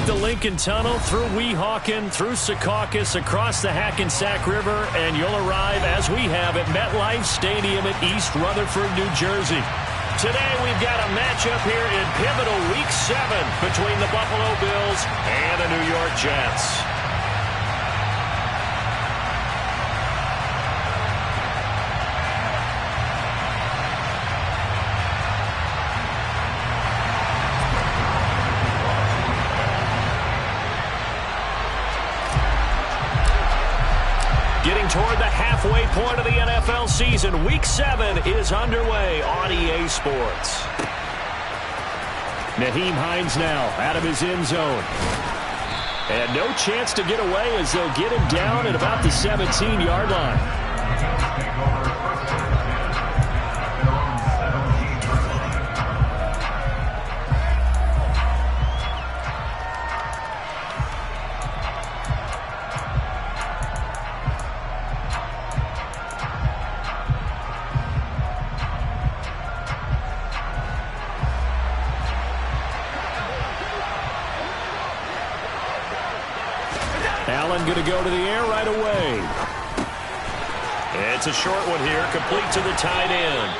the Lincoln Tunnel, through Weehawken, through Secaucus, across the Hackensack River, and you'll arrive, as we have, at MetLife Stadium at East Rutherford, New Jersey. Today we've got a matchup here in pivotal Week 7 between the Buffalo Bills and the New York Jets. Getting toward the halfway point of the NFL season, Week 7 is underway on EA Sports. Nyheim Hines now out of his end zone. And no chance to get away as they'll get him down at about the 17-yard line. Allen going to go to the air right away. It's a short one here, complete to the tight end.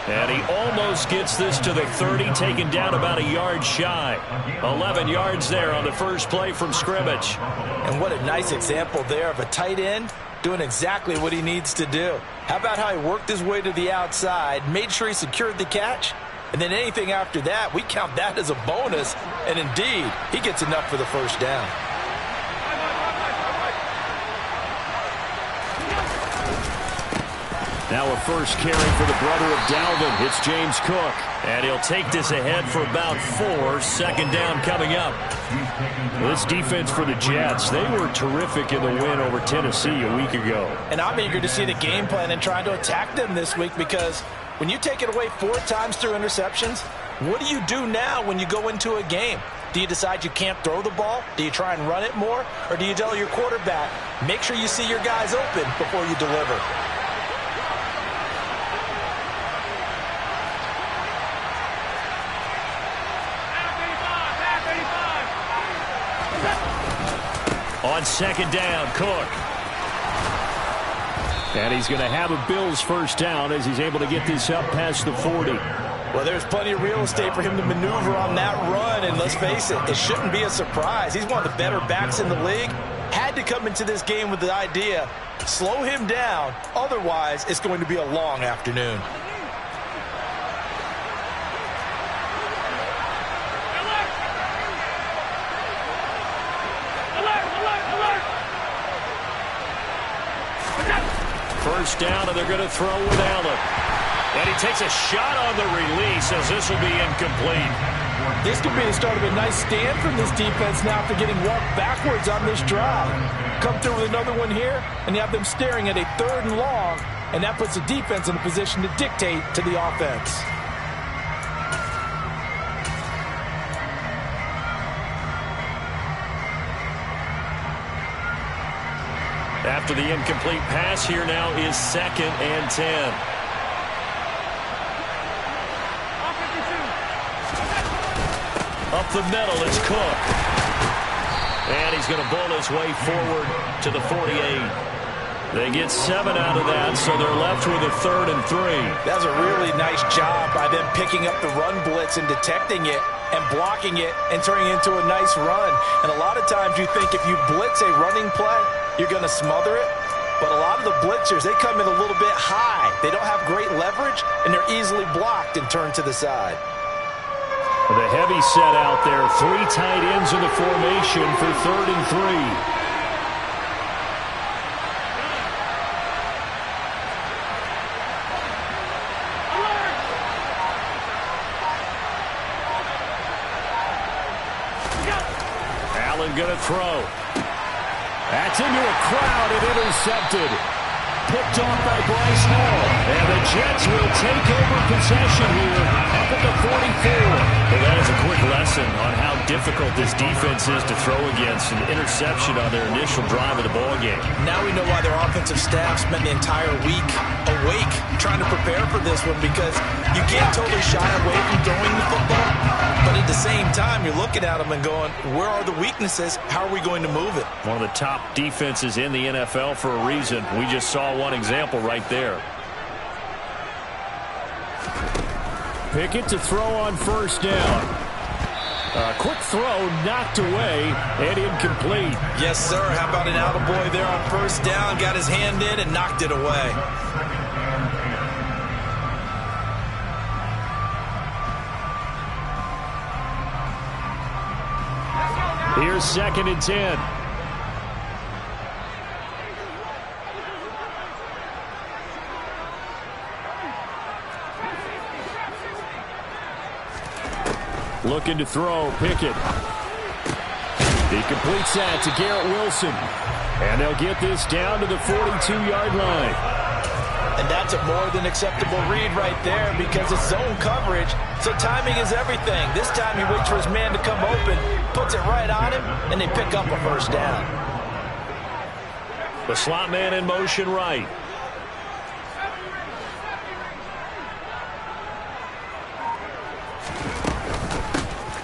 And he almost gets this to the 30, taken down about a yard shy. 11 yards there on the first play from scrimmage. And what a nice example there of a tight end doing exactly what he needs to do. How about how he worked his way to the outside, made sure he secured the catch, and then anything after that, we count that as a bonus. And indeed, he gets enough for the first down. Now a first carry for the brother of Dalvin. It's James Cook. And he'll take this ahead for about 4. Second down coming up. This defense for the Jets, they were terrific in the win over Tennessee a week ago. And I'm eager to see the game plan and trying to attack them this week, because when you take it away 4 times through interceptions, what do you do now when you go into a game? Do you decide you can't throw the ball? Do you try and run it more? Or do you tell your quarterback, make sure you see your guys open before you deliver? On second down, Cook. And he's going to have a Bills first down as he's able to get this up past the 40. Well, there's plenty of real estate for him to maneuver on that run, and let's face it, it shouldn't be a surprise. He's one of the better backs in the league. Had to come into this game with the idea, slow him down, otherwise it's going to be a long afternoon. First down, and they're going to throw with Allen. And he takes a shot on the release as this will be incomplete. This could be the start of a nice stand from this defense now after getting walked backwards on this drive. Come through with another one here, and you have them staring at a 3rd and long, and that puts the defense in a position to dictate to the offense. After the incomplete pass, here now is 2nd and 10. Up the middle, it's Cook. And he's going to bull his way forward to the 48. They get 7 out of that, so they're left with a 3rd and 3. That's a really nice job by them picking up the run blitz and detecting it and blocking it and turning it into a nice run. And a lot of times you think if you blitz a running play, you're going to smother it. But a lot of the blitzers, they come in a little bit high. They don't have great leverage, and they're easily blocked and turned to the side. The heavy set out there. 3 tight ends in the formation for 3rd and 3. Allen going to throw. That's into a crowd and intercepted. picked off by Bryce Hall. And the Jets will take over possession here up at the 44. Well, that is a quick lesson on how difficult this defense is to throw against. An interception on their initial drive of the ballgame. Now we know why their offensive staff spent the entire week awake trying to prepare for this one, because you can't totally shy away from throwing the football. But at the same time, you're looking at them and going, where are the weaknesses? How are we going to move it? One of the top defenses in the NFL for a reason. We just saw one example right there. Pickett to throw on first down. A quick throw knocked away and incomplete. Yes, sir. How about an attaboy there on first down? Got his hand in and knocked it away. Here's 2nd and 10. Looking to throw, Pickett. He completes that to Garrett Wilson. And they'll get this down to the 42-yard line. And that's a more than acceptable read right there, because it's zone coverage, so timing is everything. This time he waits for his man to come open, puts it right on him, and they pick up a first down. The slot man in motion right.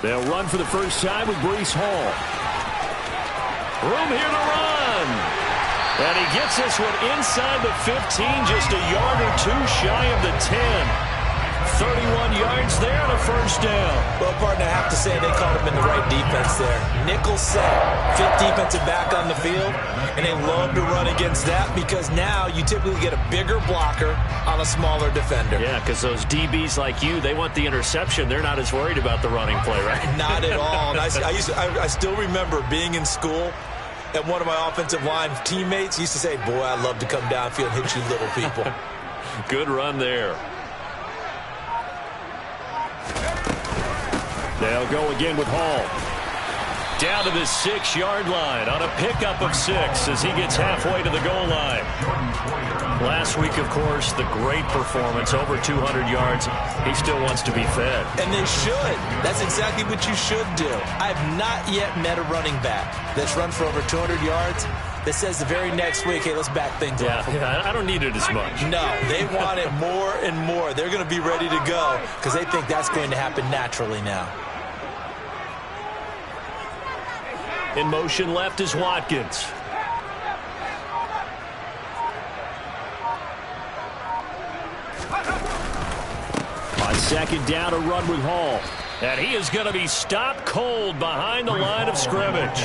They'll run for the first time with Breece Hall. Room here to run. And he gets this one inside the 15, just a yard or two shy of the 10. 31 yards there and a first down. Well, partner, I have to say they called him in the right defense there. Nickel set, fifth defensive back on the field, and they love to run against that, because now you typically get a bigger blocker on a smaller defender. Yeah, because those DBs like you, they want the interception. They're not as worried about the running play, right? Not at all. And I still remember being in school, and one of my offensive line teammates used to say, boy, I'd love to come downfield and hit you little people. Good run there. They'll go again with Hall. Down to the 6-yard line on a pickup of 6 as he gets halfway to the goal line. Last week, of course, the great performance, over 200 yards. He still wants to be fed. And they should. That's exactly what you should do. I have not yet met a running back that's run for over 200 yards that says the very next week, hey, let's back things up. Yeah, I don't need it as much. No, they want it more and more. They're going to be ready to go because they think that's going to happen naturally now. In motion left is Watkins. On second down, a run with Hall. And he is going to be stopped cold behind the line of scrimmage.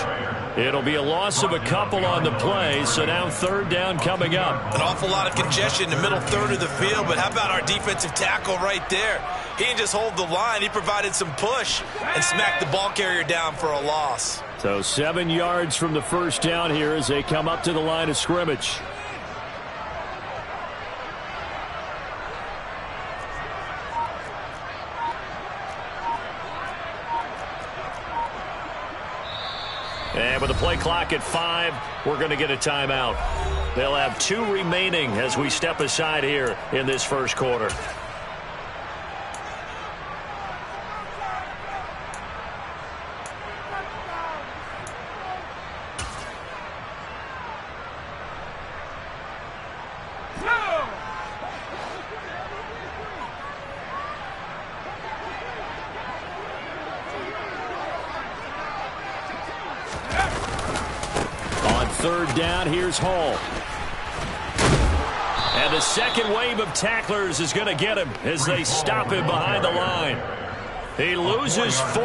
It'll be a loss of a couple on the play, so now third down coming up. An awful lot of congestion in the middle third of the field, but how about our defensive tackle right there? He didn't just hold the line. He provided some push and smacked the ball carrier down for a loss. So 7 yards from the first down here as they come up to the line of scrimmage. And with the play clock at 5, we're going to get a timeout. They'll have 2 remaining as we step aside here in this first quarter. Third down, here's Hall. And the second wave of tacklers is going to get him as they stop him behind the line. He loses 4,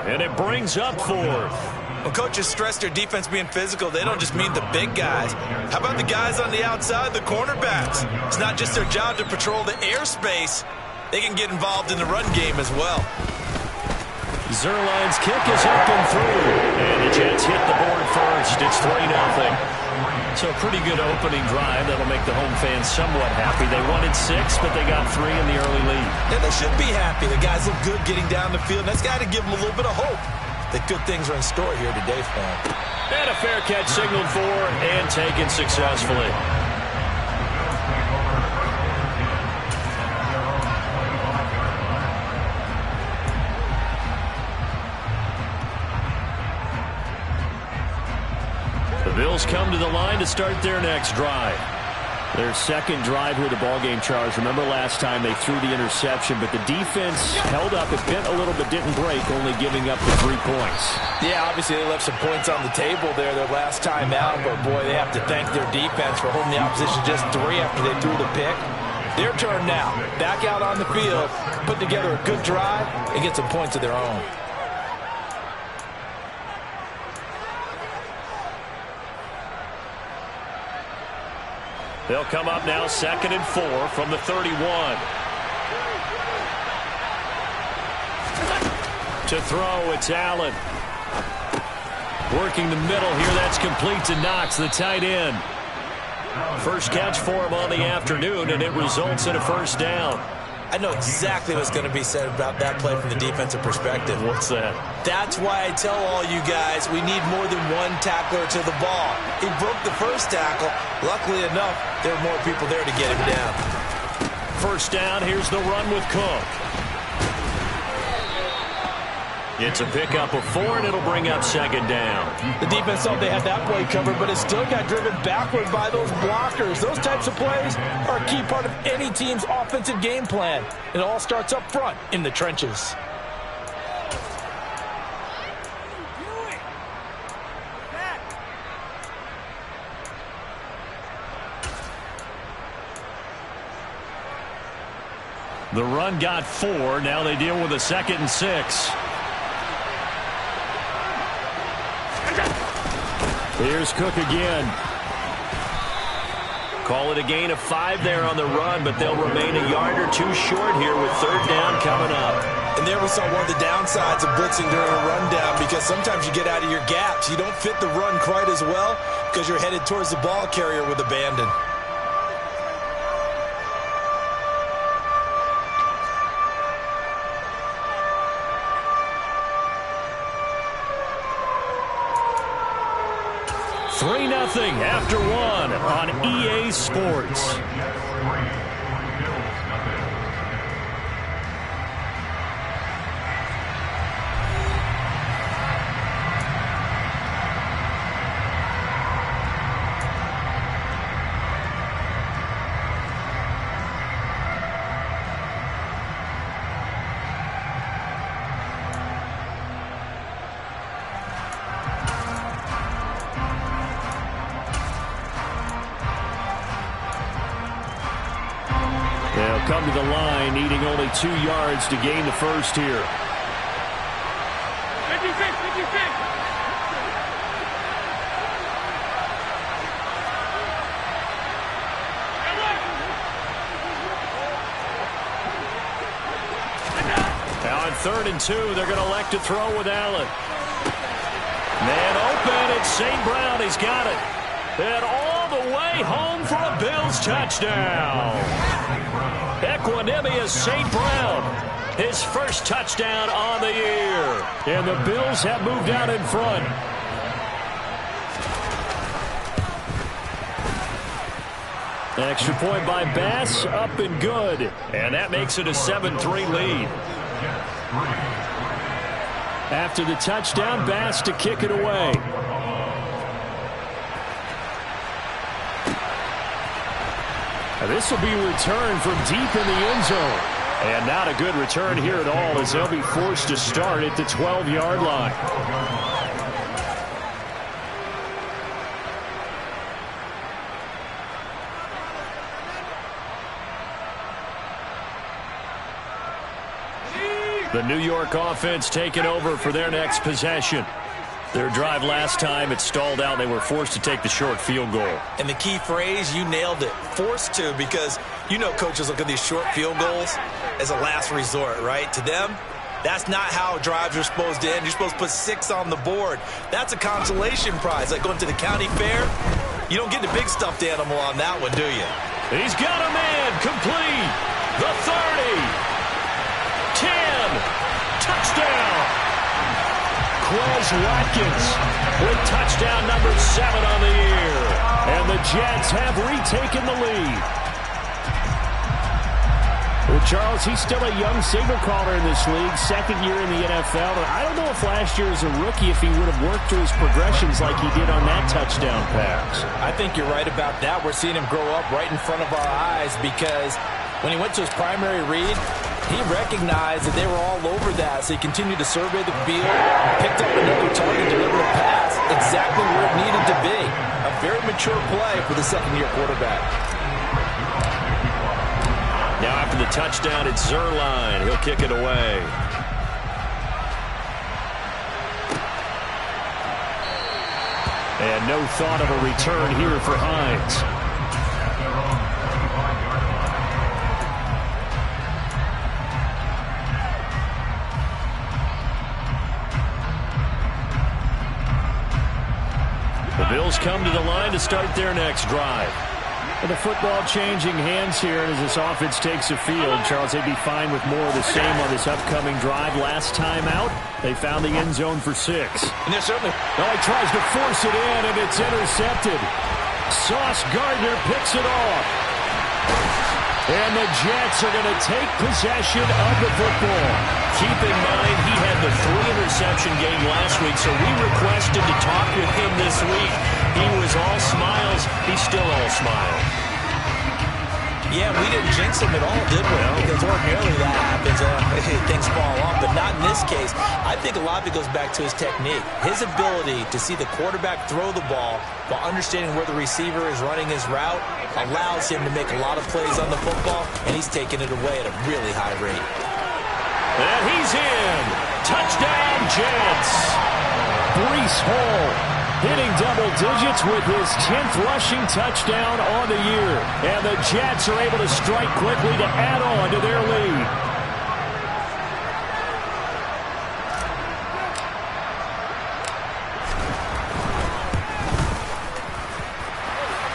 and it brings up 4th. When coaches stress their defense being physical, they don't just mean the big guys. How about the guys on the outside, the cornerbacks? It's not just their job to patrol the airspace. They can get involved in the run game as well. Zuerlein's kick is up and through. And the Jets hit the board first. It's 3-0. So a pretty good opening drive. That'll make the home fans somewhat happy. They wanted 6, but they got 3 in the early lead. Yeah, they should be happy. The guys look good getting down the field. That's got to give them a little bit of hope that good things are in store here today for them. And a fair catch signaled for and taken successfully. come to the line to start their next drive. Their second drive here, the ballgame, Charles. Remember last time they threw the interception, but the defense held up. It bent a little but didn't break, only giving up the 3 points. Yeah, obviously they left some points on the table there their last time out, but boy, they have to thank their defense for holding the opposition just 3 after they threw the pick. Their turn now. Back out on the field, put together a good drive, and get some points of their own. They'll come up now 2nd and 4 from the 31. To throw, it's Allen. Working the middle here, that's complete to Knox, the tight end. First catch for him on the afternoon, and it results in a first down. I know exactly what's going to be said about that play from the defensive perspective. What's that? That's why I tell all you guys we need more than one tackler to the ball. He broke the first tackle. Luckily enough, there were more people there to get him down. First down, here's the run with Cook. It's a pickup of 4, and it'll bring up 2nd down. The defense thought they had that play covered, but it still got driven backward by those blockers. Those types of plays are a key part of any team's offensive game plan. It all starts up front in the trenches. The run got 4. Now they deal with a 2nd and 6. Here's Cook again. Call it a gain of 5 there on the run, but they'll remain a yard or 2 short here with 3rd down coming up. And there we saw one of the downsides of blitzing during a rundown, because sometimes you get out of your gaps. You don't fit the run quite as well because you're headed towards the ball carrier with abandon. After 1 on EA Sports. They'll come to the line, needing only 2 yards to gain the first here. 56, 56. Now on 3rd and 2, they're going to elect to throw with Allen. Man open, it's St. Brown. He's got it. And all the way home for a Bills touchdown. Equanimous St. Brown, his first touchdown on the year. And the Bills have moved out in front. Extra point by Bass, up and good. And that makes it a 7-3 lead. After the touchdown, Bass to kick it away. This will be returned from deep in the end zone. And not a good return here at all, as they'll be forced to start at the 12-yard line. The New York offense taking over for their next possession. Their drive last time, it stalled out. They were forced to take the short field goal. And the key phrase, you nailed it, forced to, because you know coaches look at these short field goals as a last resort, right? To them, that's not how drives are supposed to end. You're supposed to put 6 on the board. That's a consolation prize, like going to the county fair. You don't get the big stuffed animal on that one, do you? He's got a man, complete. The 30. 10. Touchdown. Quez Watkins with touchdown number 7 on the year. And the Jets have retaken the lead. Well, Charles, he's still a young signal caller in this league, second year in the NFL. And I don't know if last year as a rookie if he would have worked through his progressions like he did on that touchdown pass. I think you're right about that. We're seeing him grow up right in front of our eyes because when he went to his primary read, he recognized that they were all over that, so he continued to survey the field, picked up another target, delivered a pass exactly where it needed to be. A very mature play for the second-year quarterback. Now after the touchdown, it's Zuerlein. He'll kick it away. And no thought of a return here for Hines. The Bills come to the line to start their next drive. And the football changing hands here as this offense takes the field. Charles, they'd be fine with more of the same on this upcoming drive. Last time out, they found the end zone for 6. And they're certainly... He tries to force it in, and it's intercepted. Sauce Gardner picks it off. And the Jets are going to take possession of the football. Keep in mind, he had the 3-interception game last week, so we requested to talk with him this week. He was all smiles. He's still all smiles. Yeah, we didn't jinx him at all, did we? Because ordinarily that happens. Things fall off, but not in this case. I think a lot of it goes back to his technique. His ability to see the quarterback throw the ball while understanding where the receiver is running his route allows him to make a lot of plays on the football, and he's taking it away at a really high rate. And he's in. Touchdown, Jets. Breece Hall hitting double digits with his 10th rushing touchdown on the year. And the Jets are able to strike quickly to add on to their lead.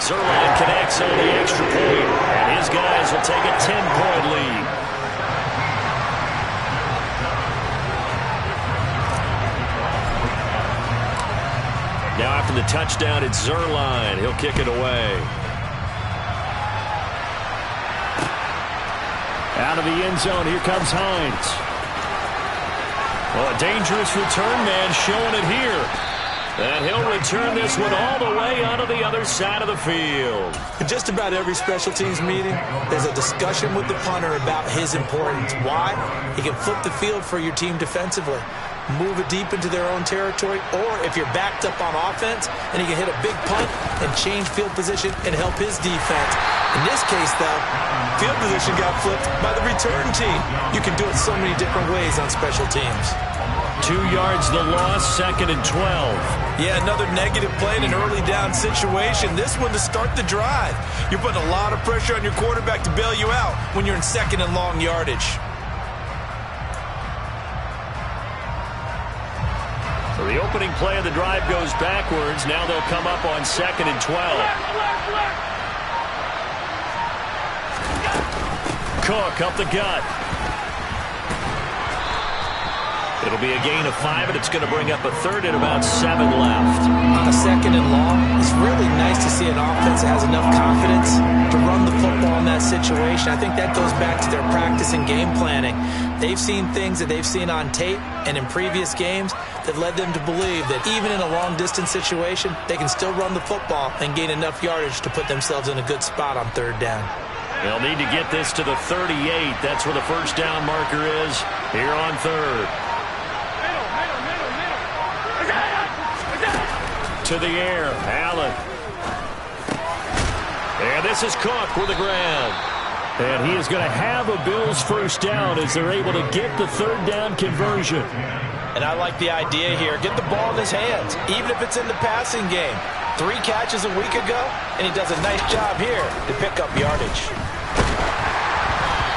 Zuerlein connects on the extra point, and his guys will take a 10-point lead. Now after the touchdown, it's Zuerlein. He'll kick it away. Out of the end zone, here comes Hines. Well, a dangerous return man showing it here. And he'll return this one all the way onto the other side of the field. In just about every special teams meeting, there's a discussion with the punter about his importance. Why? He can flip the field for your team defensively, move it deep into their own territory, or if you're backed up on offense, and he can hit a big punt and change field position and help his defense. In this case, though, field position got flipped by the return team. You can do it so many different ways on special teams. 2 yards the loss, 2nd and 12. Yeah, another negative play in an early down situation. This one to start the drive. You're putting a lot of pressure on your quarterback to bail you out when you're in 2nd and long yardage. So the opening play of the drive goes backwards. Now they'll come up on 2nd and 12. Cook up the gut. It'll be a gain of 5, and it's going to bring up a 3rd and about 7 left. On a 2nd and long, it's really nice to see an offense that has enough confidence to run the football in that situation. I think that goes back to their practice and game planning. They've seen things that they've seen on tape and in previous games that led them to believe that even in a long-distance situation, they can still run the football and gain enough yardage to put themselves in a good spot on 3rd down. They'll need to get this to the 38. That's where the first down marker is here on 3rd. To the air, Allen. And this is Cook with the ground. And he is going to have a Bills first down as they're able to get the 3rd down conversion. And I like the idea here. Get the ball in his hands, even if it's in the passing game. 3 catches a week ago, and he does a nice job here to pick up yardage.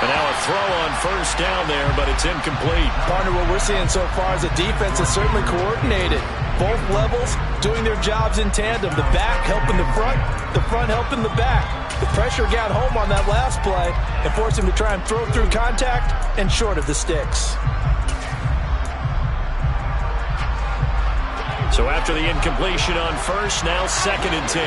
And now a throw on first down there, but it's incomplete. Partner, what we're seeing so far is the defense is certainly coordinated. Both levels doing their jobs in tandem. The back helping the front helping the back. The pressure got home on that last play and forced him to try and throw through contact and short of the sticks. So after the incompletion on first, now 2nd and 10.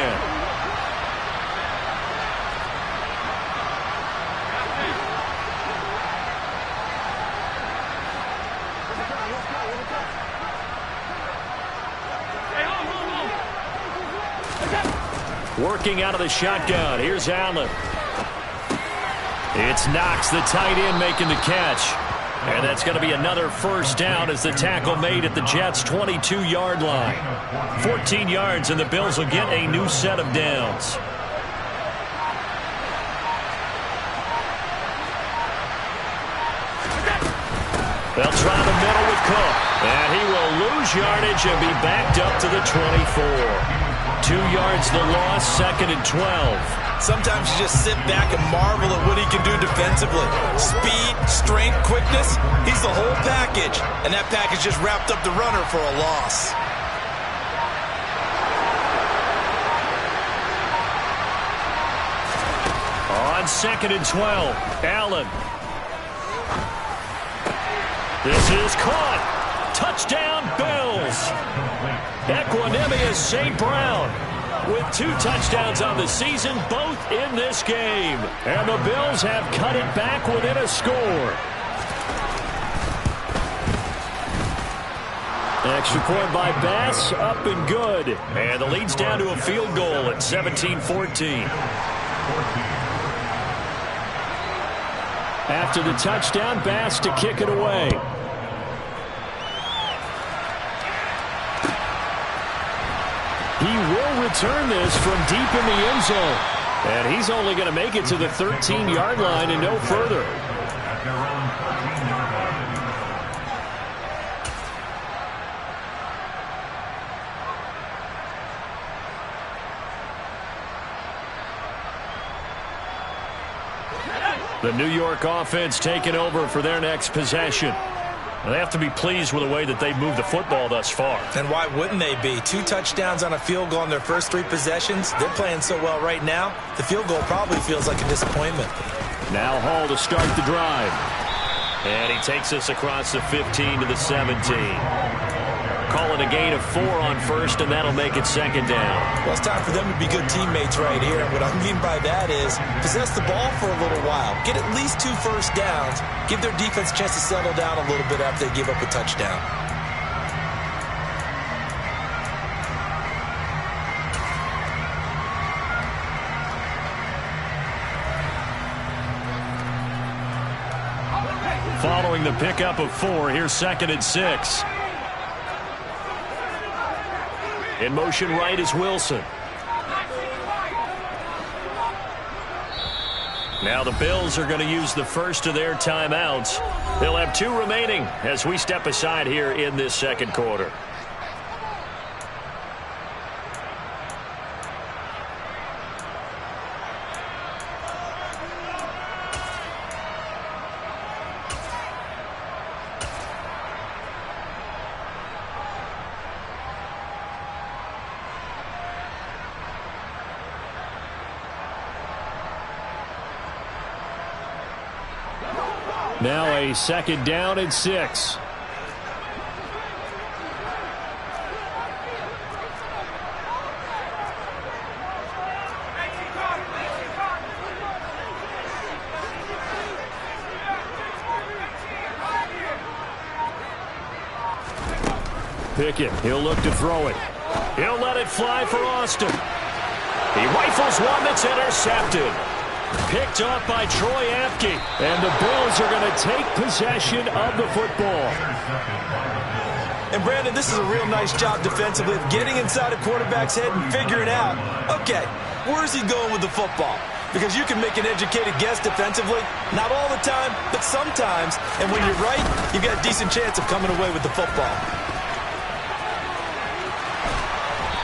Working out of the shotgun. Here's Allen. It's Knox, the tight end, making the catch. And that's going to be another first down as the tackle made at the Jets' 22-yard line. 14 yards, and the Bills will get a new set of downs. They'll try the middle with Cook. And he will lose yardage and be backed up to the 24. 2 yards the loss, 2nd and 12. Sometimes you just sit back and marvel at what he can do defensively. Speed, strength, quickness, he's the whole package. And that package just wrapped up the runner for a loss. On 2nd and 12, Allen. This is caught. Touchdown, Bills. Equanimous St. Brown with 2 touchdowns on the season, both in this game. And the Bills have cut it back within a score. Extra point by Bass, up and good. And the lead's down to a field goal at 17-14. After the touchdown, Bass to kick it away. He will return this from deep in the end zone. And he's only going to make it to the 13-yard line and no further. The New York offense taking over for their next possession. They have to be pleased with the way that they've moved the football thus far. And why wouldn't they be? 2 touchdowns on a field goal in their first 3 possessions. They're playing so well right now, the field goal probably feels like a disappointment. Now Hall to start the drive. And he takes us across the 15 to the 17. Calling a gain of 4 on first, and that'll make it 2nd down. Well, it's time for them to be good teammates right here. And what I mean by that is possess the ball for a little while. Get at least 2 first downs. Give their defense a chance to settle down a little bit after they give up a touchdown. Following the pickup of 4, here's 2nd and 6. In motion right is Wilson. Now the Bills are going to use the first of their timeouts. They'll have 2 remaining as we step aside here in this 2nd quarter. Now a 2nd down and 6. Pickett, he'll look to throw it. He'll let it fly for Austin. He rifles one that's intercepted. Picked off by Troy Apke. And the Bills are going to take possession of the football. And Brandon, this is a real nice job defensively of getting inside a quarterback's head and figuring out, okay, where's he going with the football? Because you can make an educated guess defensively. Not all the time, but sometimes. And when you're right, you've got a decent chance of coming away with the football.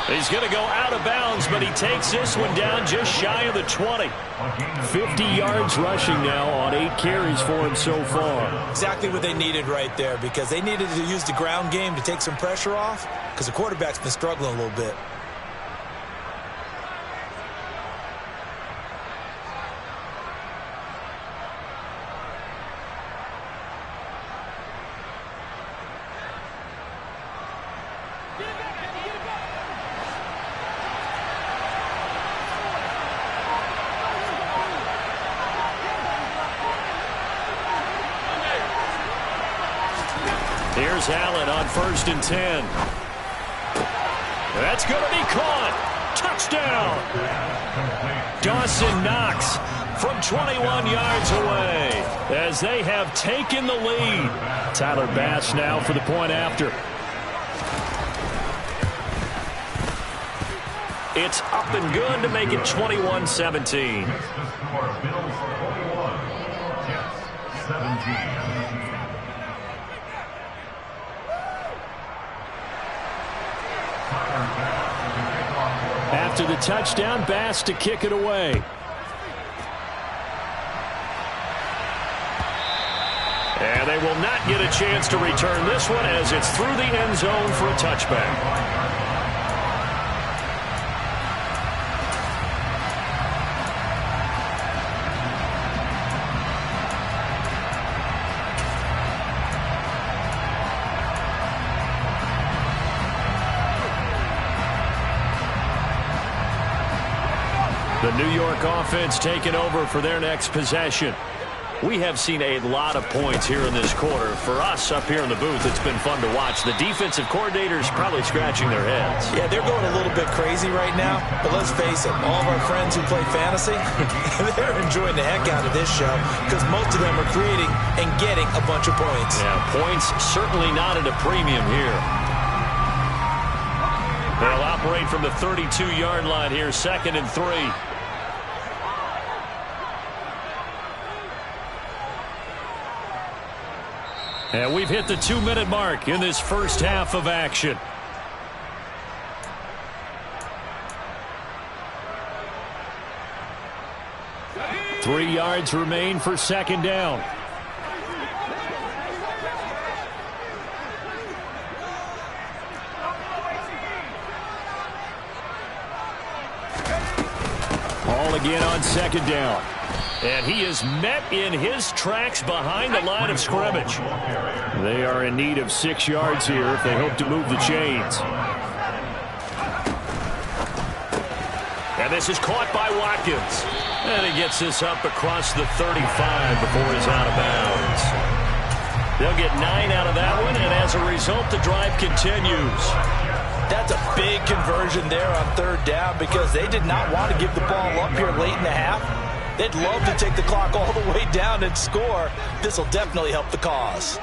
He's going to go out of bounds, but he takes this one down just shy of the 20. 50 yards rushing now on 8 carries for him so far. Exactly what they needed right there, because they needed to use the ground game to take some pressure off, because the quarterback's been struggling a little bit. Here's Allen on 1st and 10. That's going to be caught. Touchdown! Dawson Knox from 21 yards away as they have taken the lead. Tyler Bass now for the point after. It's up and good to make it 21-17. After the touchdown, Bass to kick it away. And they will not get a chance to return this one as it's through the end zone for a touchback. The New York offense taking over for their next possession. We have seen a lot of points here in this quarter. For us up here in the booth, it's been fun to watch. The defensive coordinators probably scratching their heads. Yeah, they're going a little bit crazy right now. But let's face it, all of our friends who play fantasy, they're enjoying the heck out of this show because most of them are creating and getting a bunch of points. Yeah, points certainly not at a premium here. They'll operate from the 32-yard line here, 2nd and 3. And we've hit the 2-minute mark in this first half of action. Three yards remain for 2nd down. Ball again on 2nd down. And he is met in his tracks behind the line of scrimmage. They are in need of 6 yards here if they hope to move the chains. And this is caught by Watkins. And he gets this up across the 35 before he's out of bounds. They'll get 9 out of that one, and as a result, the drive continues. That's a big conversion there on 3rd down because they did not want to give the ball up here late in the half. They'd love to take the clock all the way down and score. This will definitely help the cause.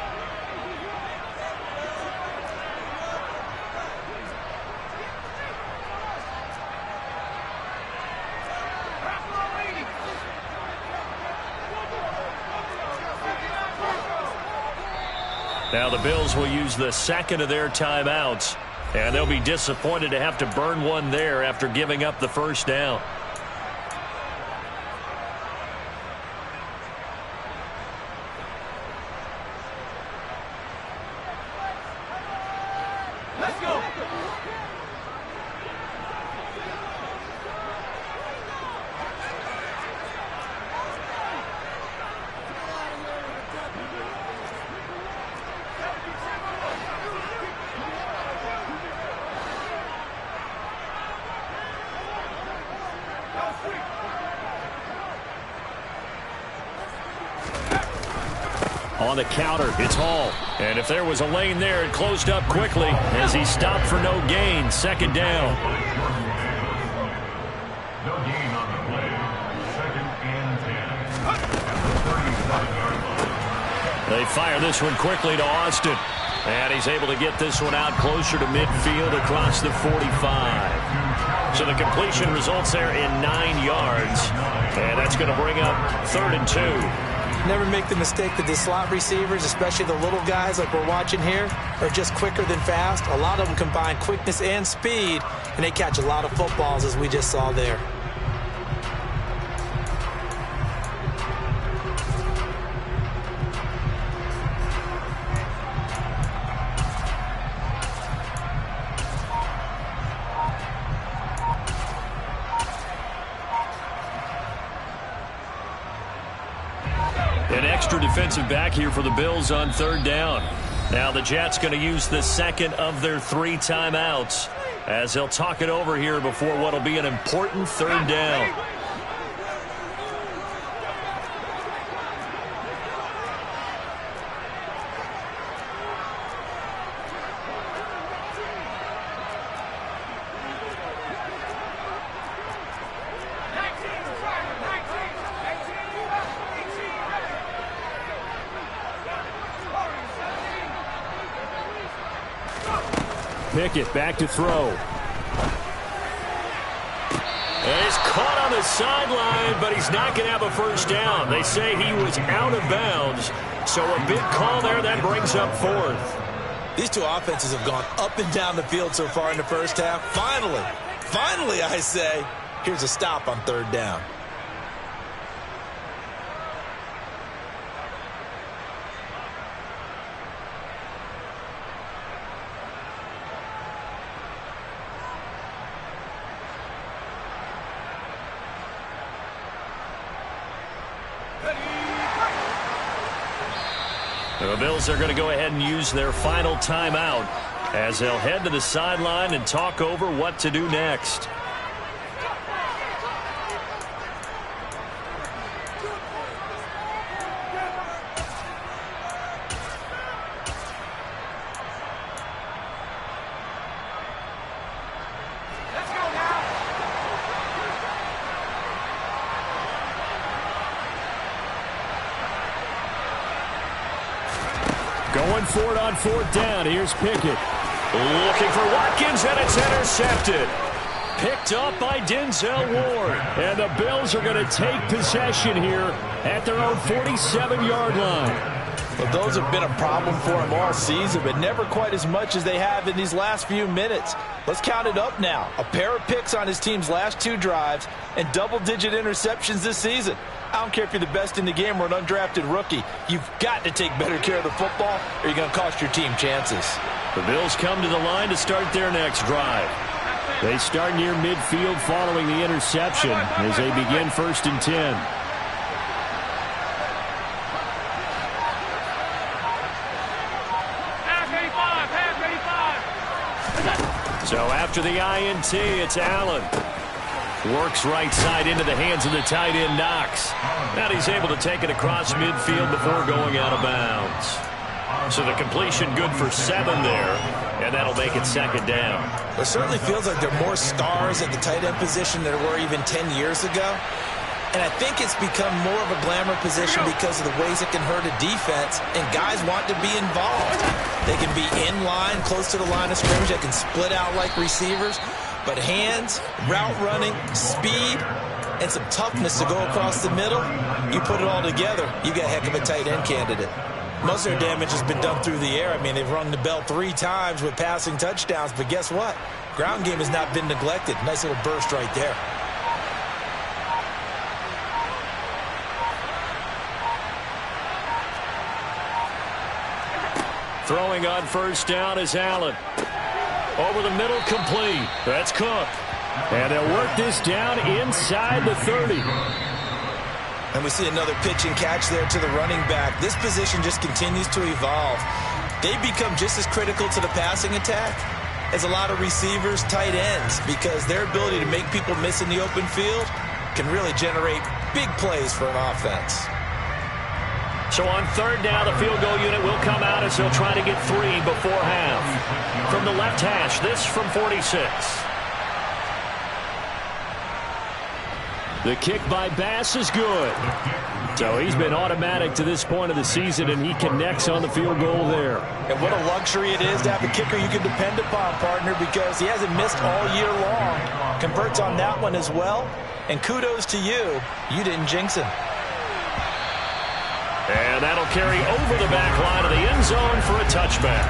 Now the Bills will use the 2nd of their timeouts, and they'll be disappointed to have to burn one there after giving up the 1st down. Let's go. On the counter, it's Hall. And if there was a lane there, it closed up quickly as he stopped for no gain. 2nd down. No gain on the play. 2nd and 10. They fire this one quickly to Austin. And he's able to get this one out closer to midfield across the 45. So the completion results there in 9 yards. And that's going to bring up 3rd and 2. Never make the mistake that the slot receivers, especially the little guys like we're watching here, are just quicker than fast. A lot of them combine quickness and speed, and they catch a lot of footballs, as we just saw there. An extra defensive back here for the Bills on 3rd down. Now the Jets going to use the 2nd of their 3 timeouts as they'll talk it over here before what will be an important 3rd down. Pickett back to throw. And he's caught on the sideline, but he's not going to have a first down. They say he was out of bounds, so a big call there. That brings up fourth. These two offenses have gone up and down the field so far in the first half. Finally, I say, here's a stop on third down. The Bills are going to go ahead and use their final timeout as they'll head to the sideline and talk over what to do next. Going for it on fourth down. Here's Pickett. Looking for Watkins, and it's intercepted. Picked up by Denzel Ward. And the Bills are going to take possession here at their own 47-yard line. Well, those have been a problem for him all season, but never quite as much as they have in these last few minutes. Let's count it up now. A pair of picks on his team's last two drives and double-digit interceptions this season. I don't care if you're the best in the game or an undrafted rookie. You've got to take better care of the football or you're going to cost your team chances. The Bills come to the line to start their next drive. They start near midfield following the interception as they begin 1st and 10. So after the INT, it's Allen. Works right side into the hands of the tight end, Knox. Now he's able to take it across midfield before going out of bounds. So the completion good for 7 there, and that'll make it 2nd down. It certainly feels like there are more stars at the tight end position than there were even 10 years ago. And I think it's become more of a glamour position because of the ways it can hurt a defense, and guys want to be involved. They can be in line, close to the line of scrimmage. They can split out like receivers. But hands, route running, speed, and some toughness to go across the middle, you put it all together, you got a heck of a tight end candidate. Most of their damage has been done through the air. I mean, they've rung the bell 3 times with passing touchdowns, but guess what? Ground game has not been neglected. Nice little burst right there. Throwing on 1st down is Allen. Over the middle, complete. That's Cook. And they'll work this down inside the 30. And we see another pitch and catch there to the running back. This position just continues to evolve. They become just as critical to the passing attack as a lot of receivers, tight ends, because their ability to make people miss in the open field can really generate big plays for an offense. So on 3rd down, the field goal unit will come out as they'll try to get 3 before half. From the left hash, this from 46. The kick by Bass is good. So he's been automatic to this point of the season, and he connects on the field goal there. And what a luxury it is to have a kicker you can depend upon, partner, because he hasn't missed all year long. Converts on that one as well. And kudos to you. You didn't jinx him. And that'll carry over the back line of the end zone for a touchback.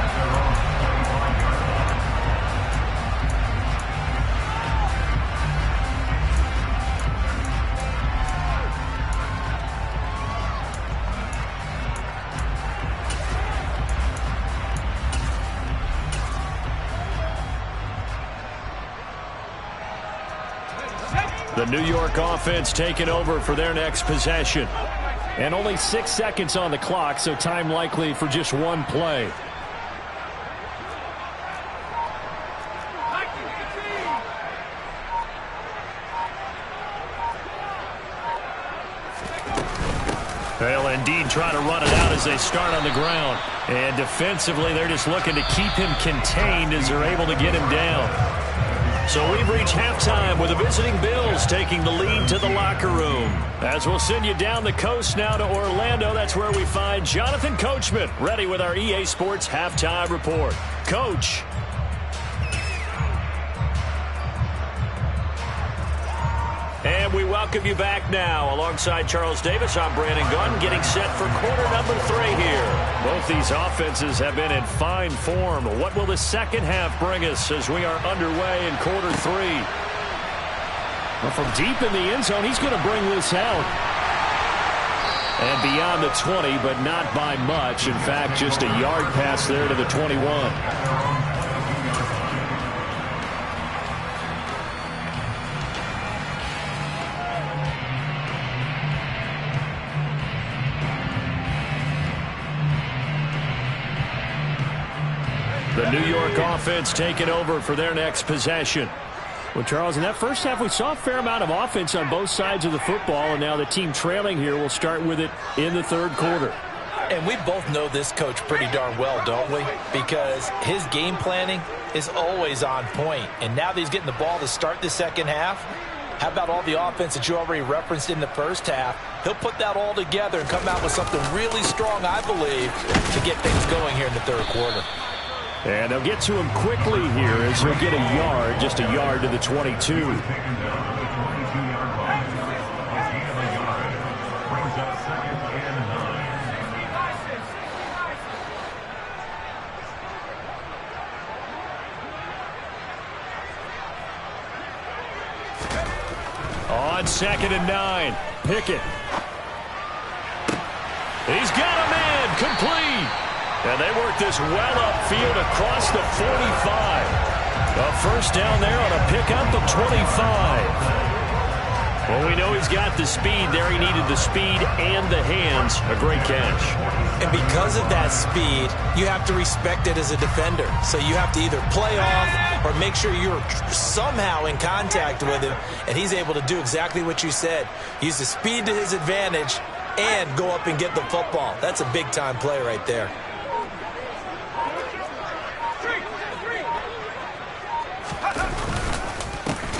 The New York offense taking over for their next possession. And only 6 seconds on the clock, so time likely for just one play. They'll indeed try to run it out as they start on the ground. And defensively, they're just looking to keep him contained as they're able to get him down. So we've reached halftime with the visiting Bills taking the lead to the locker room. As we'll send you down the coast now to Orlando, that's where we find Jonathan Coachman ready with our EA Sports Halftime Report. Coach. We welcome you back now. Alongside Charles Davis, I'm Brandon Gunn, getting set for quarter number 3 here. Both these offenses have been in fine form. What will the second half bring us as we are underway in quarter 3? Well, from deep in the end zone, he's going to bring this out. And beyond the 20, but not by much. In fact, just a yard pass there to the 21. The New York offense taking over for their next possession. Well, Charles, in that first half, we saw a fair amount of offense on both sides of the football, and now the team trailing here will start with it in the third quarter. And we both know this coach pretty darn well, don't we? Because his game planning is always on point. And now that he's getting the ball to start the second half, how about all the offense that you already referenced in the first half? He'll put that all together and come out with something really strong, I believe, to get things going here in the third quarter. And they'll get to him quickly here as he'll get a yard, just a yard to the 22. On 2nd and 9, Pickett. He's got a man, complete. And they work this well upfield across the 45. A first down there on a pickup of 25. Well, we know he's got the speed there. He needed the speed and the hands. A great catch. And because of that speed, you have to respect it as a defender. So you have to either play off or make sure you're somehow in contact with him. And he's able to do exactly what you said. Use the speed to his advantage and go up and get the football. That's a big-time play right there.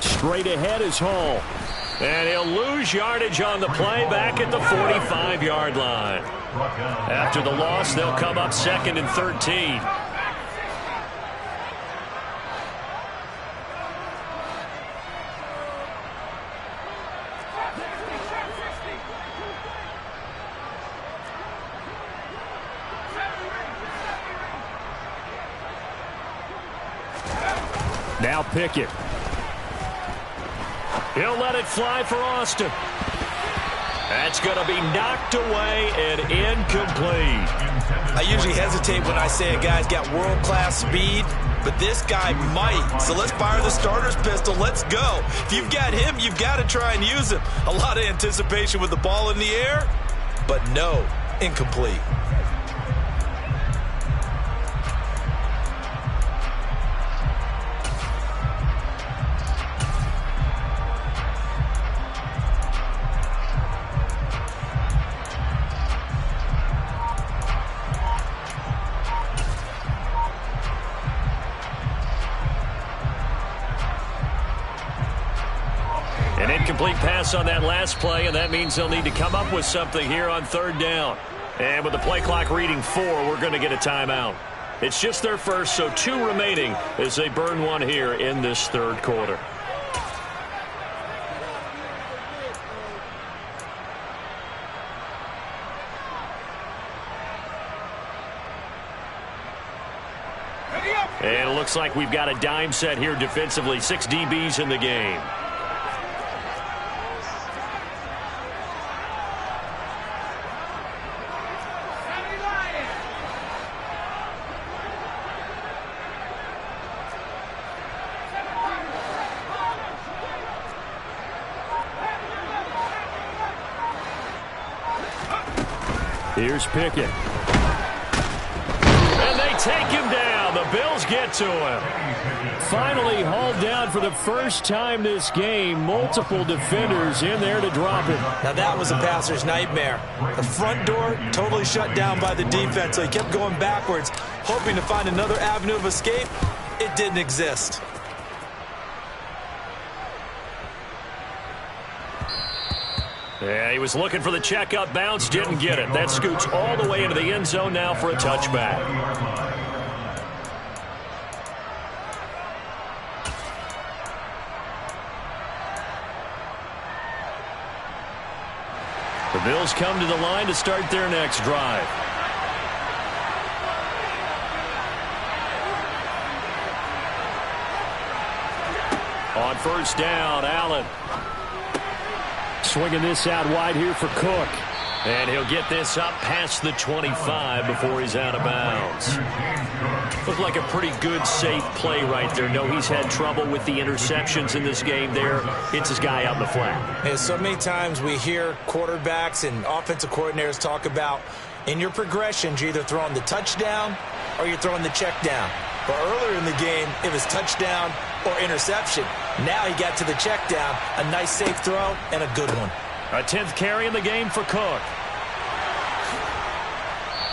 Straight ahead is Hall. And he'll lose yardage on the play back at the 45-yard line. After the loss, they'll come up 2nd and 13. Now Pickett. He'll let it fly for Austin. That's going to be knocked away and incomplete. I usually hesitate when I say a guy's got world-class speed, but this guy might. So let's fire the starter's pistol. Let's go. If you've got him, you've got to try and use him. A lot of anticipation with the ball in the air, but no, incomplete. An incomplete pass on that last play, and that means they'll need to come up with something here on 3rd down. And with the play clock reading 4, we're going to get a timeout. It's just their first, so 2 remaining as they burn one here in this third quarter. And it looks like we've got a dime set here defensively. 6 DBs in the game. Here's Pickett. And they take him down. The Bills get to him. Finally hauled down for the first time this game. Multiple defenders in there to drop him. Now that was a passer's nightmare. The front door totally shut down by the defense, so he kept going backwards, hoping to find another avenue of escape. It didn't exist. Yeah, he was looking for the checkup bounce, didn't get it. That scoots all the way into the end zone now for a touchback. Bills come to the line to start their next drive. On first down, Allen. Swinging this out wide here for Cook. And he'll get this up past the 25 before he's out of bounds. Looked like a pretty good, safe play right there. No, he's had trouble with the interceptions in this game there. Hits his guy out in the flat. Yeah, so many times we hear quarterbacks and offensive coordinators talk about in your progressions, you're either throwing the touchdown or you're throwing the check down. But earlier in the game, it was touchdown or interception. Now he got to the check down, a nice safe throw, and a good one. A 10th carry in the game for Cook.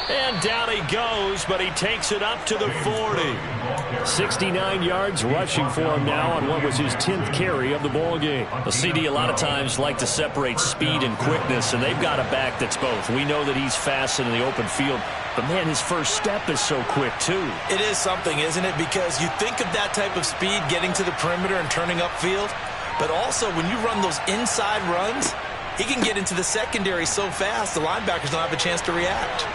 And down he goes, but he takes it up to the 40. 69 yards rushing for him now on what was his 10th carry of the ball game. The CD a lot of times like to separate speed and quickness, and they've got a back that's both. We know that he's fast in the open field, but, man, his first step is so quick, too. It is something, isn't it? Because you think of that type of speed getting to the perimeter and turning upfield, but also when you run those inside runs, he can get into the secondary so fast the linebackers don't have a chance to react.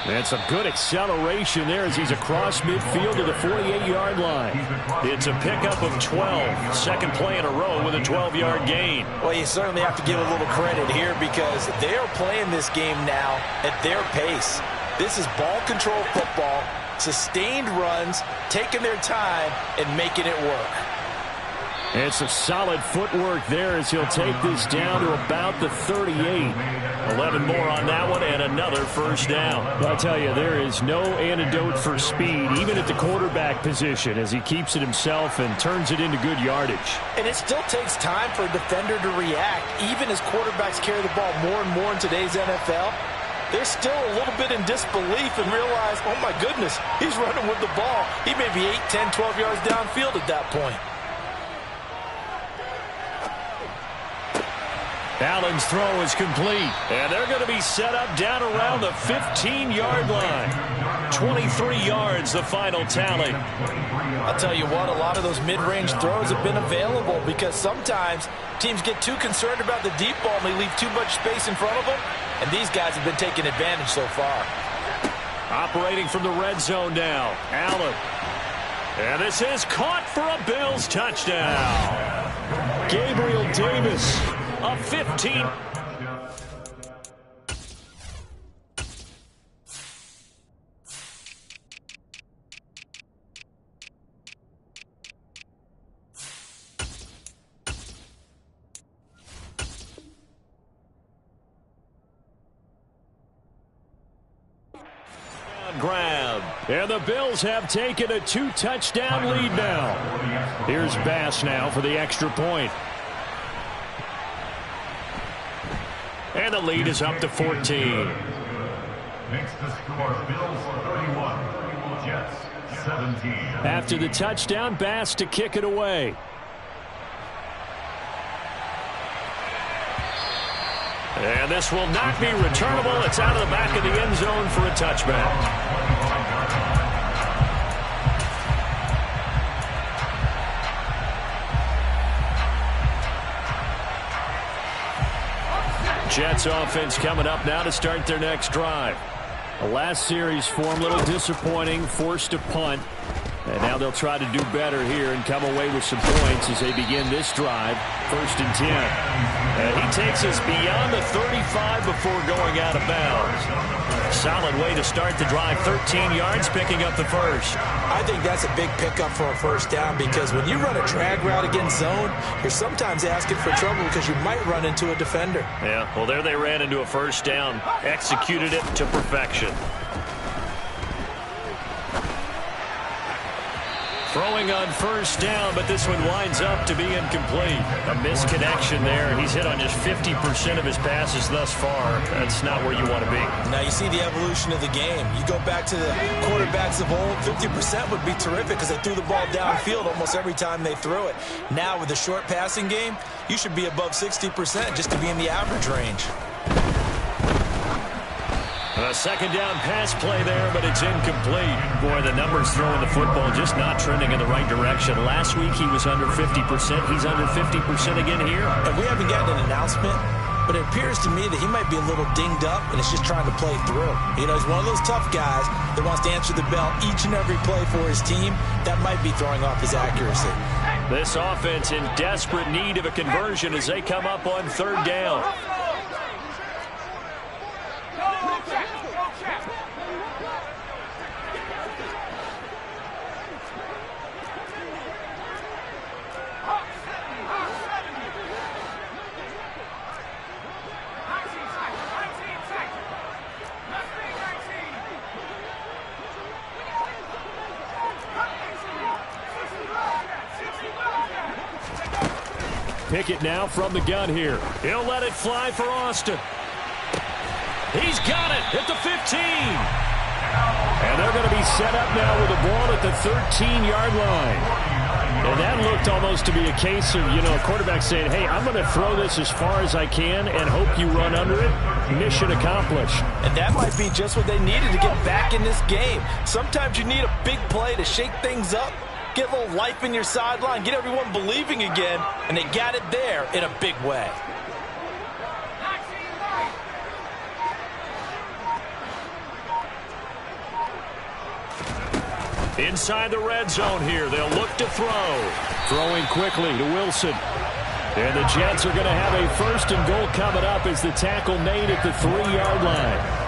And some good acceleration there as he's across midfield to the 48-yard line. It's a pickup of 12. Second play in a row with a 12-yard gain. Well, you certainly have to give a little credit here because they are playing this game now at their pace. This is ball control football, sustained runs, taking their time, and making it work. And some solid footwork there as he'll take this down to about the 38. 11 more on that one and another first down. I'll tell you, there is no antidote for speed, even at the quarterback position, as he keeps it himself and turns it into good yardage. And it still takes time for a defender to react, even as quarterbacks carry the ball more and more in today's NFL. They're still a little bit in disbelief and realize, oh my goodness, he's running with the ball. He may be 8, 10, 12 yards downfield at that point. Allen's throw is complete, and they're going to be set up down around the 15-yard line. 23 yards, the final tally. I'll tell you what, a lot of those mid-range throws have been available because sometimes teams get too concerned about the deep ball and they leave too much space in front of them, and these guys have been taking advantage so far. Operating from the red zone now, Allen. And this is caught for a Bills touchdown. Gabriel Davis. A 15. Grab. And the Bills have taken a 2-touchdown lead now. Here's Bass now for the extra point. And the lead is up to 14. Makes the score Bills 31, Jets 17. After the touchdown, Bass to kick it away. And this will not be returnable. It's out of the back of the end zone for a touchback. Jets offense coming up now to start their next drive. The last series for them, a little disappointing, forced a punt. And now they'll try to do better here and come away with some points as they begin this drive. 1st and 10. And he takes us beyond the 35 before going out of bounds. Solid way to start the drive. 13 yards, picking up the first. I think that's a big pickup for a first down because when you run a drag route against zone, you're sometimes asking for trouble because you might run into a defender. Yeah, well, there they ran into a first down. Executed it to perfection. Throwing on first down, but this one winds up to be incomplete. A misconnection there. He's hit on just 50% of his passes thus far. That's not where you want to be. Now you see the evolution of the game. You go back to the quarterbacks of old, 50% would be terrific because they threw the ball downfield almost every time they threw it. Now with the short passing game, you should be above 60% just to be in the average range. A second down pass play there, but it's incomplete. Boy, the numbers throwing the football just not trending in the right direction. Last week he was under 50%. He's under 50% again here. And we haven't gotten an announcement but it appears to me that he might be a little dinged up and is just trying to play through. You know, he's one of those tough guys that wants to answer the bell each and every play for his team. That might be throwing off his accuracy. This offense in desperate need of a conversion as they come up on third down. Pickett now from the gun here. He'll let it fly for Austin. He's got it at the 15. And they're going to be set up now with the ball at the 13-yard line. And that looked almost to be a case of, you know, a quarterback saying, hey, I'm going to throw this as far as I can and hope you run under it. Mission accomplished. And that might be just what they needed to get back in this game. Sometimes you need a big play to shake things up. Get a little life in your sideline, get everyone believing again, and they got it there in a big way. Inside the red zone here, they'll look to throw. Throwing quickly to Wilson. And the Jets are going to have a first and goal coming up as the tackle made at the 3-yard line.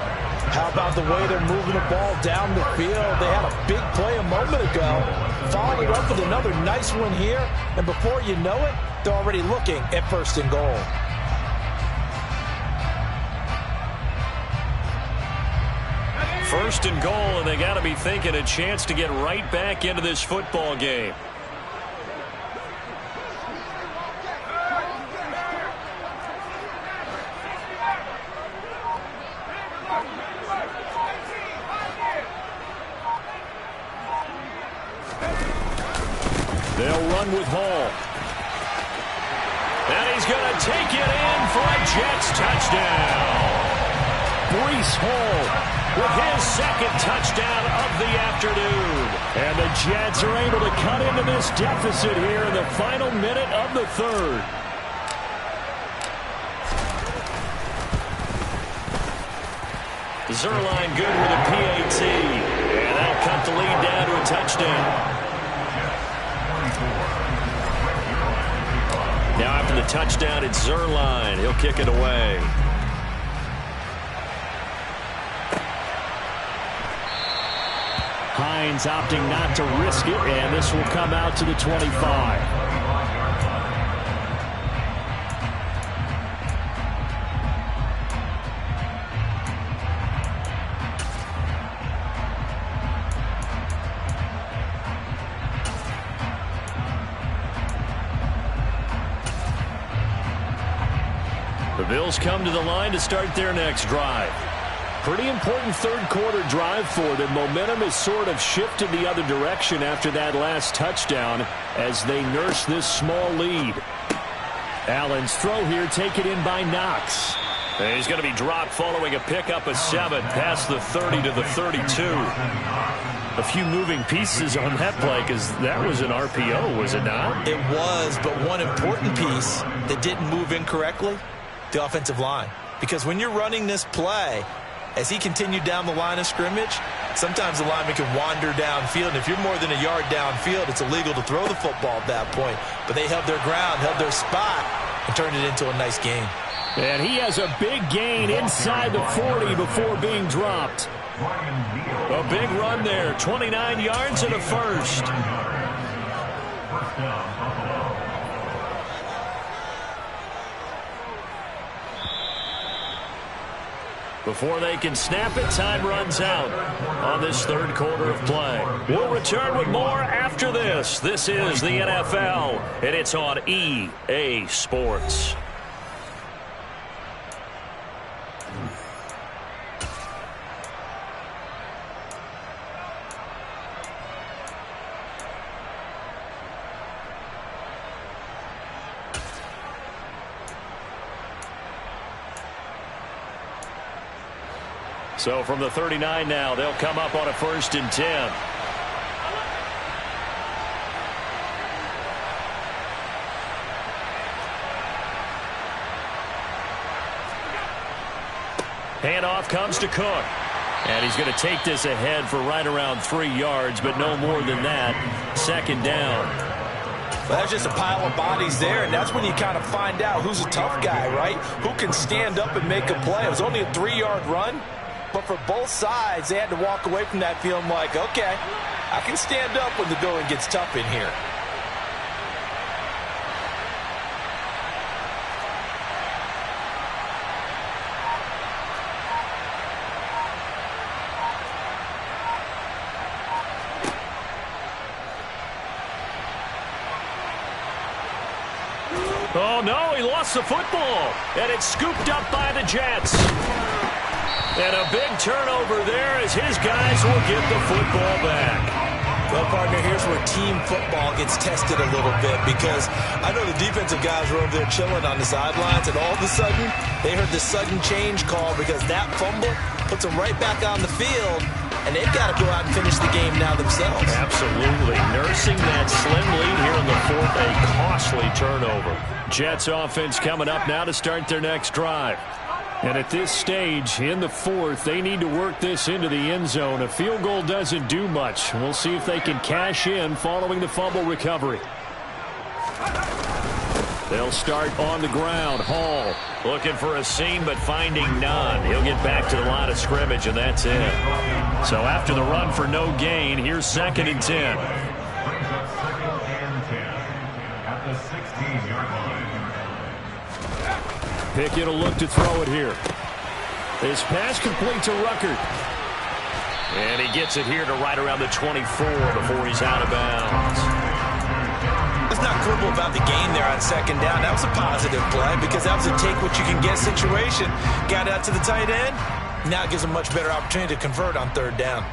How about the way they're moving the ball down the field? They had a big play a moment ago. Followed it up with another nice one here. And before you know it, they're already looking at first and goal. First and goal, and they got to be thinking a chance to get right back into this football game. They'll run with Hall. And he's going to take it in for a Jets touchdown. Breece Hall with his second touchdown of the afternoon. And the Jets are able to cut into this deficit here in the final minute of the third. Zuerlein good with a PAT. And that'll cut the lead down to a touchdown. Now after the touchdown, it's Zuerlein. He'll kick it away. Hines opting not to risk it, and this will come out to the 25. The Bills come to the line to start their next drive. Pretty important third-quarter drive for them. Momentum has sort of shifted the other direction after that last touchdown as they nurse this small lead. Allen's throw here taken in by Knox. And he's going to be dropped following a pickup of 7 past the 30 to the 32. A few moving pieces on that play because that was an RPO, was it not? It was, but one important piece that didn't move incorrectly, the offensive line. Because when you're running this play, as he continued down the line of scrimmage, sometimes the lineman can wander downfield. And if you're more than a yard downfield, it's illegal to throw the football at that point. But they held their ground, held their spot, and turned it into a nice gain. And he has a big gain inside the 40 before being dropped. A big run there, 29 yards and a first. Before they can snap it, time runs out on this third quarter of play. We'll return with more after this. This is the NFL, and it's on EA Sports. So from the 39 now, they'll come up on a 1st and 10. Handoff comes to Cook. And he's going to take this ahead for right around 3 yards, but no more than that. Second down. Well, that's just a pile of bodies there, and that's when you kind of find out who's a tough guy, right? Who can stand up and make a play. It was only a 3-yard run, but for both sides, they had to walk away from that feeling like, okay, I can stand up when the going gets tough in here. Oh, no, he lost the football, and it's scooped up by the Jets. And a big turnover there as his guys will get the football back. Well, partner, here's where team football gets tested a little bit because I know the defensive guys were over there chilling on the sidelines, and all of a sudden, they heard the sudden change call because that fumble puts them right back on the field, and they've got to go out and finish the game now themselves. Absolutely. Nursing that slim lead here in the fourth, a costly turnover. Jets offense coming up now to start their next drive. And at this stage, in the fourth, they need to work this into the end zone. A field goal doesn't do much. We'll see if they can cash in following the fumble recovery. They'll start on the ground. Hall looking for a seam, but finding none. He'll get back to the line of scrimmage, and that's it. So after the run for no gain, here's 2nd and 10. Brings up 2nd and 10 at the 16-yard line. Pickett will look to throw it here. This pass complete to Ruckert. And he gets it here to right around the 24 before he's out of bounds. Let's not quibble about the gain there on 2nd down. That was a positive play because that was a take-what-you-can-get situation. Got out to the tight end. Now it gives them a much better opportunity to convert on 3rd down.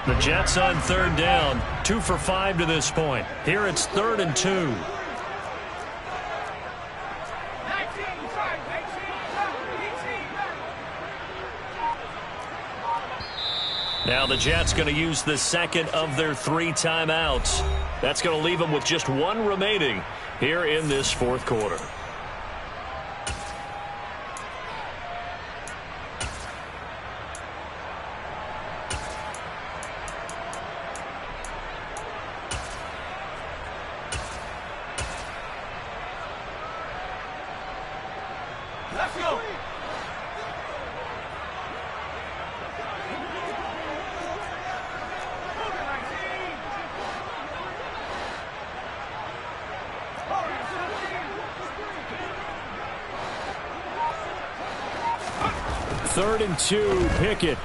The Jets on 3rd down, 2 for 5 to this point. Here it's 3rd and 2. Now the Jets going to use the 2nd of their 3 timeouts. That's going to leave them with just 1 remaining here in this 4th quarter. Let's go. Third and 2, Pickett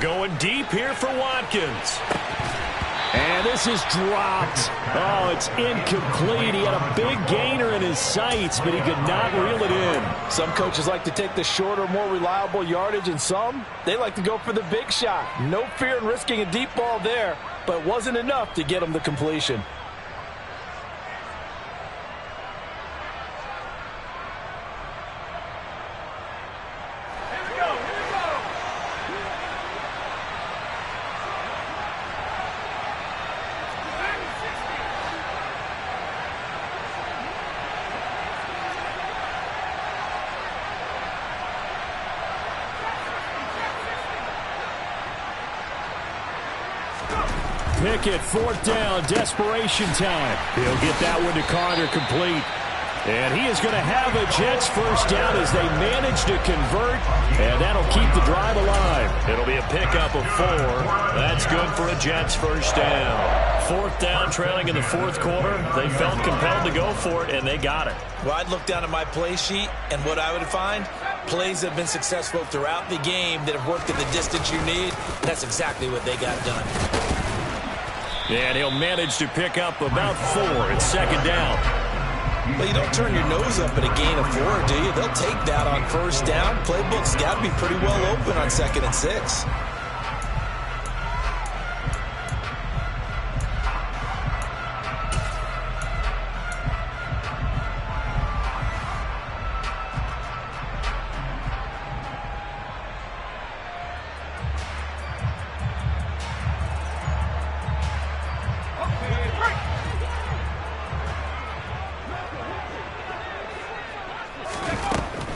going deep here for Watkins. And this is dropped. Oh, it's incomplete. He had a big gainer in his sights, but he could not reel it in. Some coaches like to take the shorter, more reliable yardage, and some, they like to go for the big shot. No fear in risking a deep ball there, but it wasn't enough to get them the completion. Pickett, 4th down, desperation time. He'll get that one to Carter complete. And he is going to have a Jets 1st down as they manage to convert, and that'll keep the drive alive. It'll be a pickup of 4. That's good for a Jets 1st down. 4th down, trailing in the 4th quarter. They felt compelled to go for it, and they got it. Well, I'd look down at my play sheet, and what I would find, plays that have been successful throughout the game that have worked at the distance you need. That's exactly what they got done. And he'll manage to pick up about 4 at 2nd down. Well, you don't turn your nose up at a gain of 4, do you? They'll take that on 1st down. Playbook's got to be pretty well open on 2nd and 6.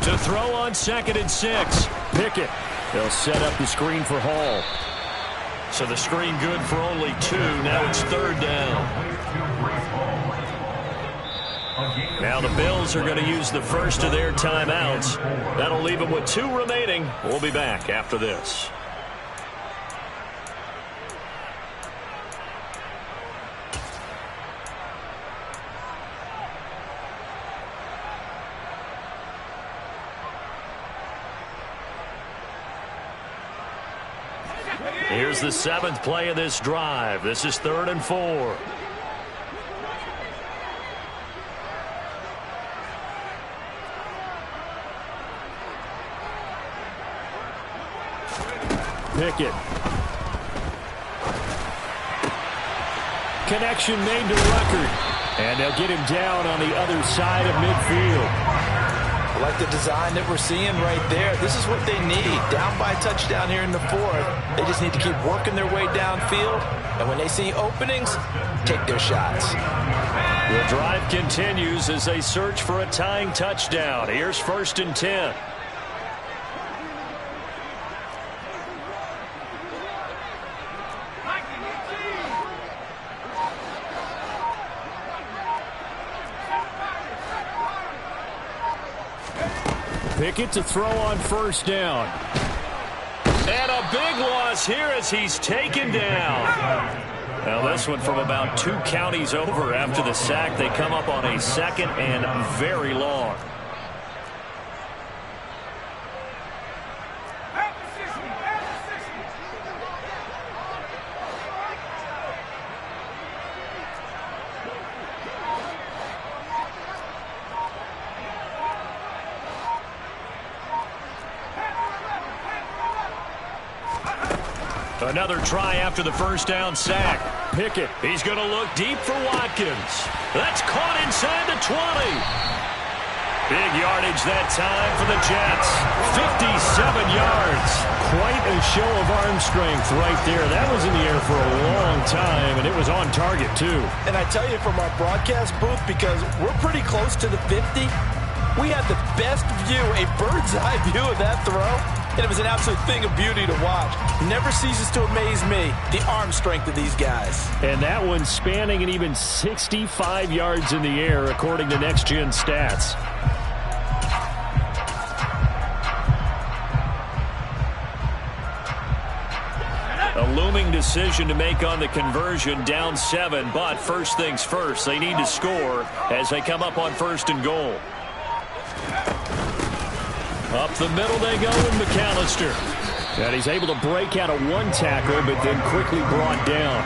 To throw on 2nd and 6. Pickett. They'll set up the screen for Hall. So the screen good for only 2. Now it's 3rd down. Now the Bills are going to use the first of their timeouts. That'll leave them with 2 remaining. We'll be back after this. Here's the 7th play of this drive. This is 3rd and 4. Pickett. Connection made to Ruckert. And they'll get him down on the other side of midfield. I like the design that we're seeing right there. This is what they need. Down by a touchdown here in the 4th. They just need to keep working their way downfield. And when they see openings, take their shots. The drive continues as they search for a tying touchdown. Here's 1st and 10. Pickett to throw on 1st down. And a big loss here as he's taken down. Now this one from about 2 counties over after the sack. They come up on a 2nd and very long. Another try after the 1st down sack. Pickett, he's going to look deep for Watkins. That's caught inside the 20. Big yardage that time for the Jets. 57 yards. Quite a show of arm strength right there. That was in the air for a long time, and it was on target, too. And I tell you from our broadcast booth, because we're pretty close to the 50, we had the best view, a bird's-eye view of that throw. And it was an absolute thing of beauty to watch. It never ceases to amaze me, the arm strength of these guys. And that one spanning an even 65 yards in the air, according to Next Gen Stats. A looming decision to make on the conversion, down 7. But first things first, they need to score as they come up on 1st and goal. Up the middle they go with McAllister. And he's able to break out of 1 tackle, but then quickly brought down.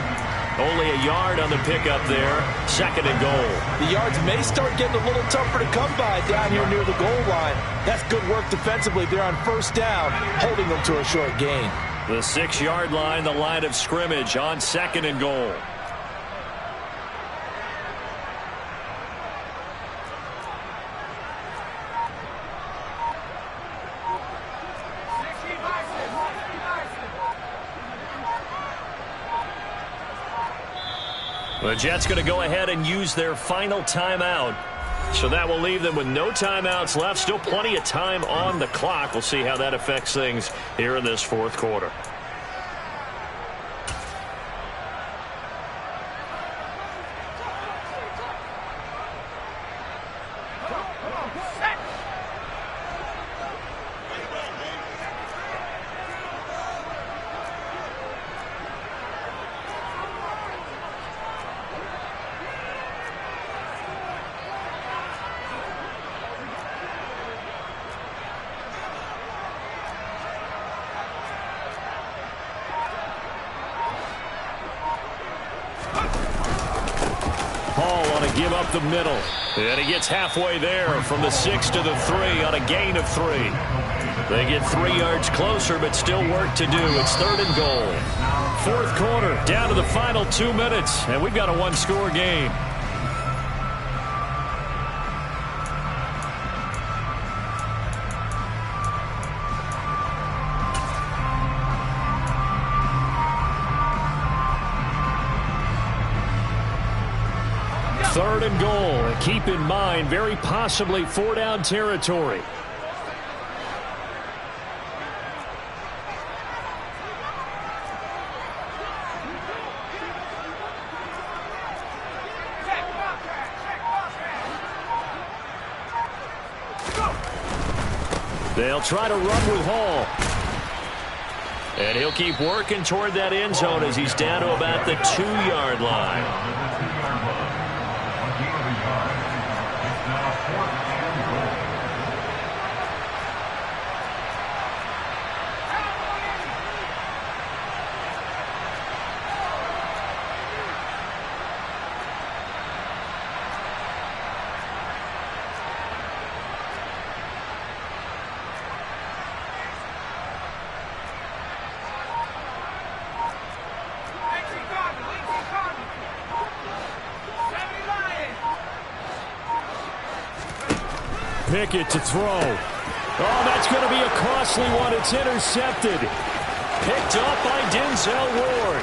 Only a yard on the pickup there. 2nd and goal. The yards may start getting a little tougher to come by down here near the goal line. That's good work defensively there on 1st down, holding them to a short gain. The 6-yard line, the line of scrimmage on 2nd and goal. The Jets going to go ahead and use their final timeout. So that will leave them with no timeouts left. Still plenty of time on the clock. We'll see how that affects things here in this 4th quarter. Give up the middle. And he gets halfway there from the 6 to the 3 on a gain of 3. They get 3 yards closer, but still work to do. It's 3rd and goal. 4th quarter, down to the final 2 minutes, and we've got a 1-score game. Third and goal. And keep in mind, very possibly 4-down territory. They'll try to run with Hall. And he'll keep working toward that end zone as he's down to about the 2-yard line. Pickett to throw. Oh, that's going to be a costly one. It's intercepted. Picked up by Denzel Ward.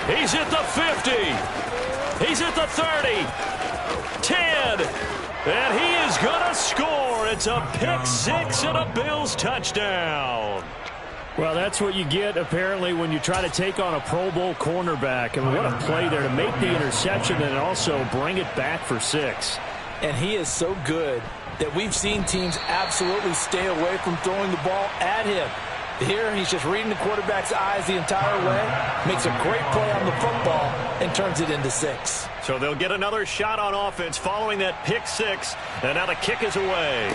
He's at the 50. He's at the 30. 10. And he is going to score. It's a pick six and a Bills touchdown. Well, that's what you get, apparently, when you try to take on a Pro Bowl cornerback. And what a play there to make the interception and also bring it back for 6. And he is so good that we've seen teams absolutely stay away from throwing the ball at him. Here, he's just reading the quarterback's eyes the entire way, makes a great play on the football, and turns it into 6. So they'll get another shot on offense following that pick 6, and now the kick is away.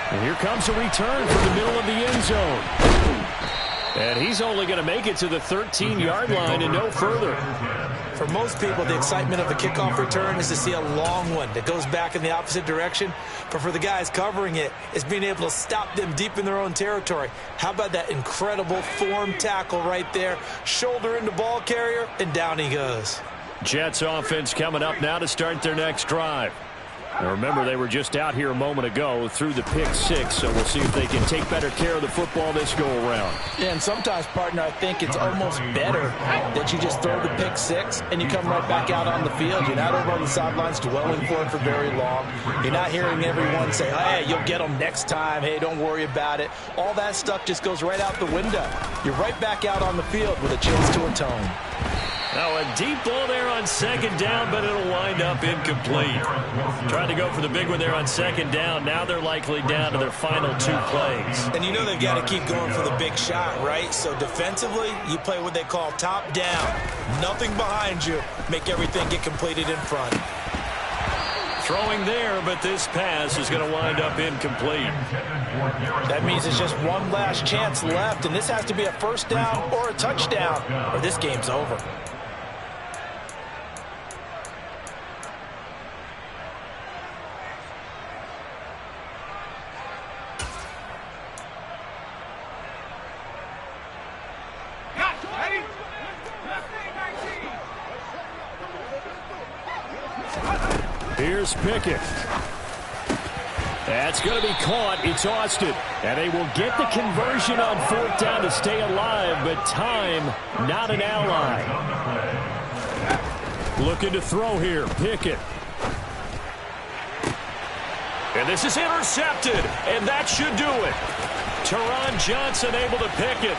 And here comes a return from the middle of the end zone. And he's only going to make it to the 13-yard line and no further. For most people, the excitement of the kickoff return is to see a long one that goes back in the opposite direction. But for the guys covering it, it's being able to stop them deep in their own territory. How about that incredible form tackle right there? Shoulder into ball carrier, and down he goes. Jets offense coming up now to start their next drive. Now remember, they were just out here a moment ago through the pick 6, so we'll see if they can take better care of the football this go-around. Yeah, and sometimes, partner, I think it's almost better that you just throw the pick 6 and you come right back out on the field. You're not over on the sidelines dwelling for it for very long. You're not hearing everyone say, hey, you'll get them next time. Hey, don't worry about it. All that stuff just goes right out the window. You're right back out on the field with a chance to atone. Now a deep ball there on second down, but it'll wind up incomplete. Trying to go for the big one there on second down. Now they're likely down to their final 2 plays. And you know they've got to keep going for the big shot, right? So defensively, you play what they call top down. Nothing behind you. Make everything get completed in front. Throwing there, but this pass is going to wind up incomplete. That means it's just one last chance left, and this has to be a first down or a touchdown, or this game's over. Here's Pickett. That's going to be caught. It's Austin. And they will get the conversion on 4th down to stay alive, but time not an ally. Looking to throw here. Pickett. And this is intercepted, and that should do it. Taron Johnson able to pick it.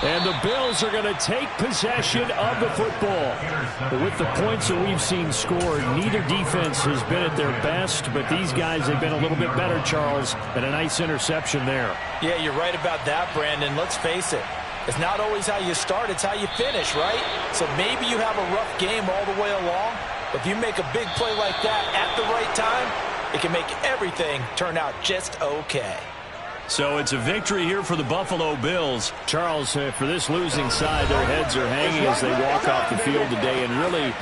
And the Bills are going to take possession of the football. But with the points that we've seen scored, neither defense has been at their best, but these guys have been a little bit better, Charles, and a nice interception there. Yeah, you're right about that, Brandon. Let's face it. It's not always how you start, it's how you finish, right? So maybe you have a rough game all the way along, but if you make a big play like that at the right time, it can make everything turn out just okay. So it's a victory here for the Buffalo Bills. Charles, for this losing side, their heads are hanging as they walk off the field today, and really